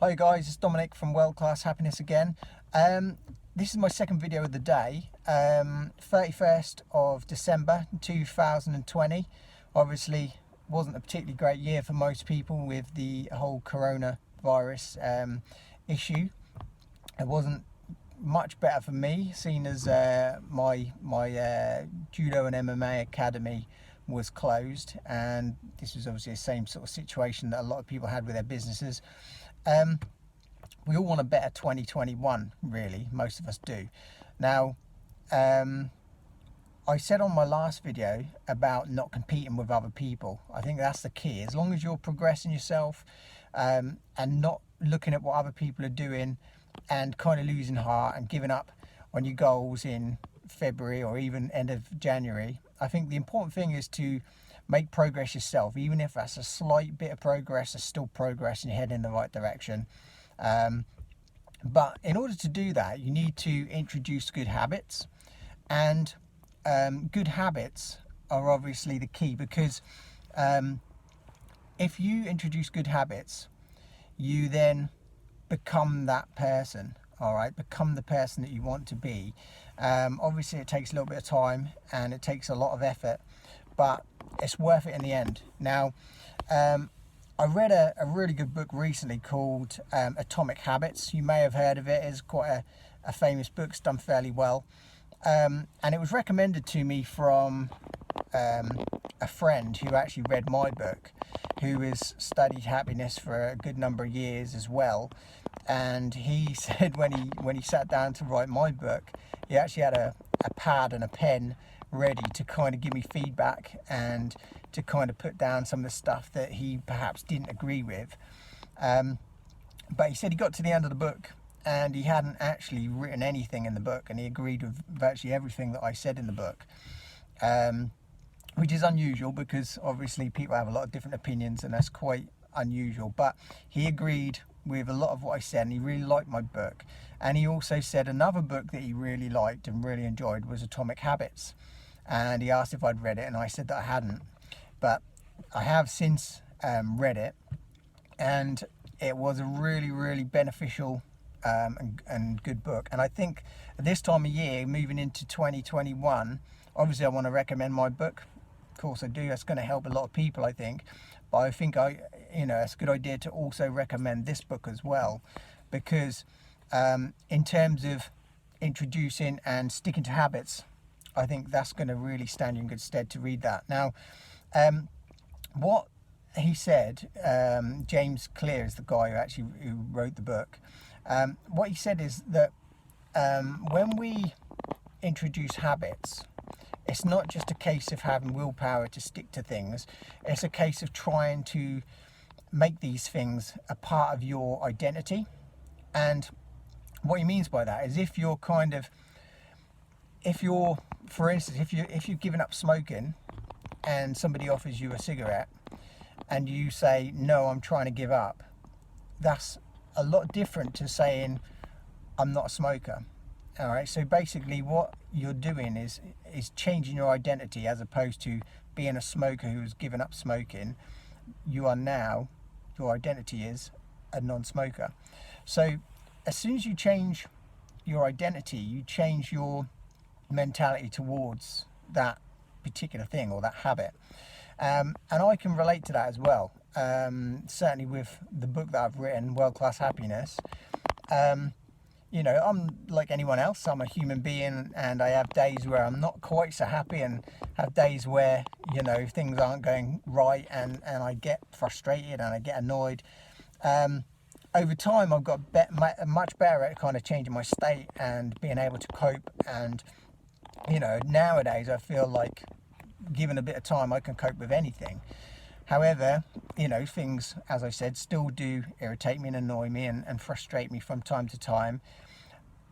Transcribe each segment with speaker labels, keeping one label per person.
Speaker 1: Hi guys, it's Dominic from World Class Happiness again. This is my second video of the day, 31st of December 2020. Obviously wasn't a particularly great year for most people with the whole coronavirus issue. It wasn't much better for me, seeing as my judo and MMA academy was closed, and this was obviously the same sort of situation that a lot of people had with their businesses. We all want a better 2021, really, most of us do. Now, I said on my last video about not competing with other people. I think that's the key. As long as you're progressing yourself and not looking at what other people are doing and kind of losing heart and giving up on your goals in February or even end of January, I think the important thing is to make progress yourself. Even if that's a slight bit of progress, it's still progress and you're heading in the right direction. But in order to do that, you need to introduce good habits, and good habits are obviously the key, because if you introduce good habits, you then become that person. All right, become the person that you want to be. Obviously it takes a little bit of time and it takes a lot of effort, but it's worth it in the end. Now, I read a really good book recently called Atomic Habits. You may have heard of it. It's quite a famous book. It's done fairly well. And it was recommended to me from a friend who actually read my book, who has studied happiness for a good number of years as well. And he said when he sat down to write my book, he actually had a pad and a pen ready to kind of give me feedback and to kind of put down some of the stuff that he perhaps didn't agree with. But he said he got to the end of the book and he hadn't actually written anything in the book, and he agreed with virtually everything that I said in the book, which is unusual because obviously people have a lot of different opinions and that's quite unusual. But he agreed with a lot of what I said and he really liked my book. And he also said another book that he really liked and really enjoyed was Atomic Habits, and he asked if I'd read it, and I said that I hadn't, but I have since read it, and it was a really beneficial and good book. And I think at this time of year, moving into 2021, obviously I want to recommend my book. Of course I do. That's going to help a lot of people, I think. But I think it's a good idea to also recommend this book as well, because in terms of introducing and sticking to habits, I think that's going to really stand you in good stead to read that. Now, what he said, James Clear is the guy who wrote the book. What he said is that when we introduce habits, it's not just a case of having willpower to stick to things. It's a case of trying to make these things a part of your identity. And what he means by that is if you're, for instance, if you've given up smoking and somebody offers you a cigarette and you say, no, I'm trying to give up, that's a lot different to saying, I'm not a smoker. All right, so basically what you're doing is changing your identity, as opposed to being a smoker who's given up smoking. You are now, your identity is a non-smoker. So as soon as you change your identity, you change your mentality towards that particular thing or that habit. And I can relate to that as well. Certainly with the book that I've written, World Class Happiness. I'm like anyone else. I'm a human being, and I have days where I'm not quite so happy, and have days where things aren't going right, and I get frustrated and I get annoyed. Over time, I've got much better at kind of changing my state and being able to cope. And nowadays I feel like, given a bit of time, I can cope with anything. However, things, as I said, still do irritate me and annoy me and frustrate me from time to time.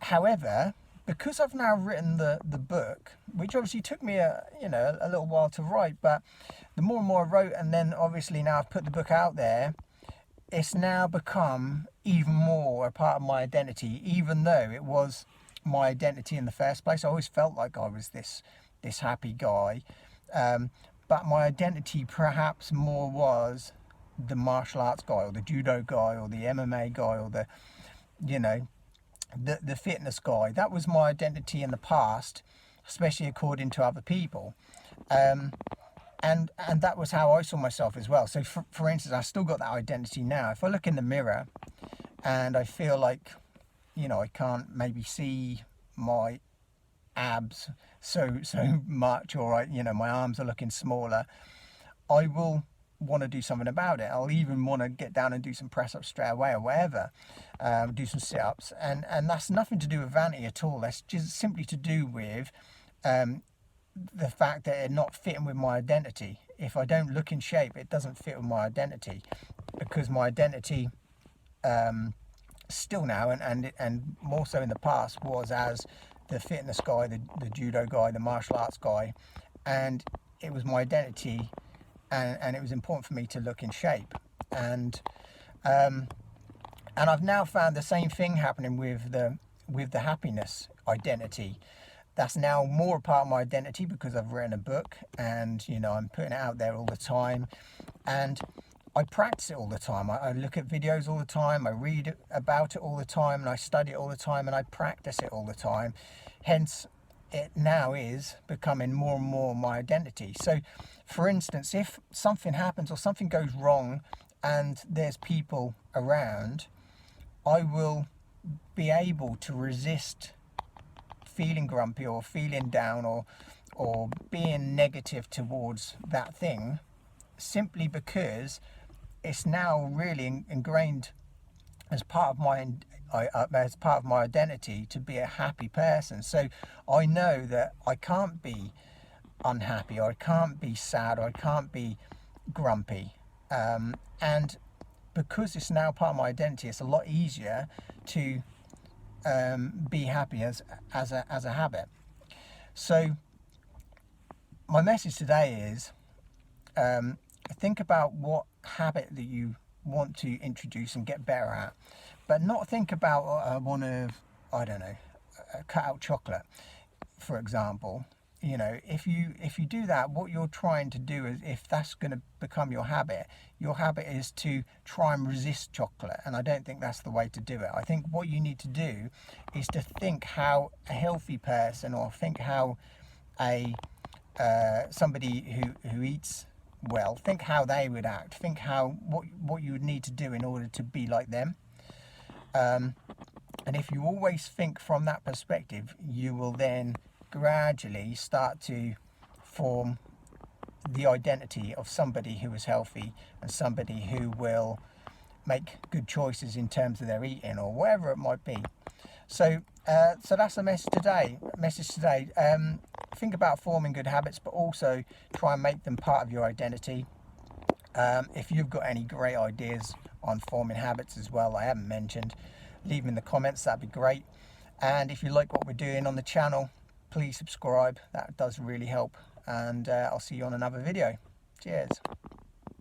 Speaker 1: However, because I've now written the book, which obviously took me a little while to write, but the more and more I wrote, and then obviously now I've put the book out there, it's now become even more a part of my identity, even though it was my identity in the first place. I always felt like I was this happy guy. But my identity perhaps more was the martial arts guy or the judo guy or the MMA guy or the, you know, the fitness guy. That was my identity in the past, especially according to other people. And that was how I saw myself as well. So for instance, I still got that identity now. If I look in the mirror and I feel like, you know, I can't maybe see my abs so much, or you know, my arms are looking smaller, I will want to do something about it. I'll even want to get down and do some press ups straight away or whatever, do some sit ups, and that's nothing to do with vanity at all. That's just simply to do with the fact that it's not fitting with my identity. If I don't look in shape, it doesn't fit with my identity, because my identity still now and more so in the past was as the fitness guy, the judo guy, the martial arts guy, and it was my identity, and it was important for me to look in shape. And I've now found the same thing happening with the happiness identity. That's now more a part of my identity because I've written a book, and you know, I'm putting it out there all the time, and I practice it all the time. I look at videos all the time, I read about it all the time, and I study it all the time, and I practice it all the time. Hence, it now is becoming more and more my identity. So, for instance, if something happens or something goes wrong and there's people around, I will be able to resist feeling grumpy or feeling down or being negative towards that thing, simply because it's now really ingrained as part of my identity to be a happy person. So I know that I can't be unhappy, or I can't be sad, or I can't be grumpy, and because it's now part of my identity, it's a lot easier to be happy as a habit. So my message today is, think about what habit that you want to introduce and get better at, but not think about I want to, I don't know, cut out chocolate, for example. You know, if you do that, what you're trying to do is, if that's going to become your habit is to try and resist chocolate, and I don't think that's the way to do it. I think what you need to do is to think how a healthy person, or think how a somebody who eats well, think how they would act, think how what you would need to do in order to be like them. And if you always think from that perspective, you will then gradually start to form the identity of somebody who is healthy and somebody who will make good choices in terms of their eating or whatever it might be. So that's the message today. Think about forming good habits, but also try and make them part of your identity. If you've got any great ideas on forming habits as well I haven't mentioned, leave them in the comments, that'd be great. And if you like what we're doing on the channel, please subscribe, that does really help. And I'll see you on another video. Cheers.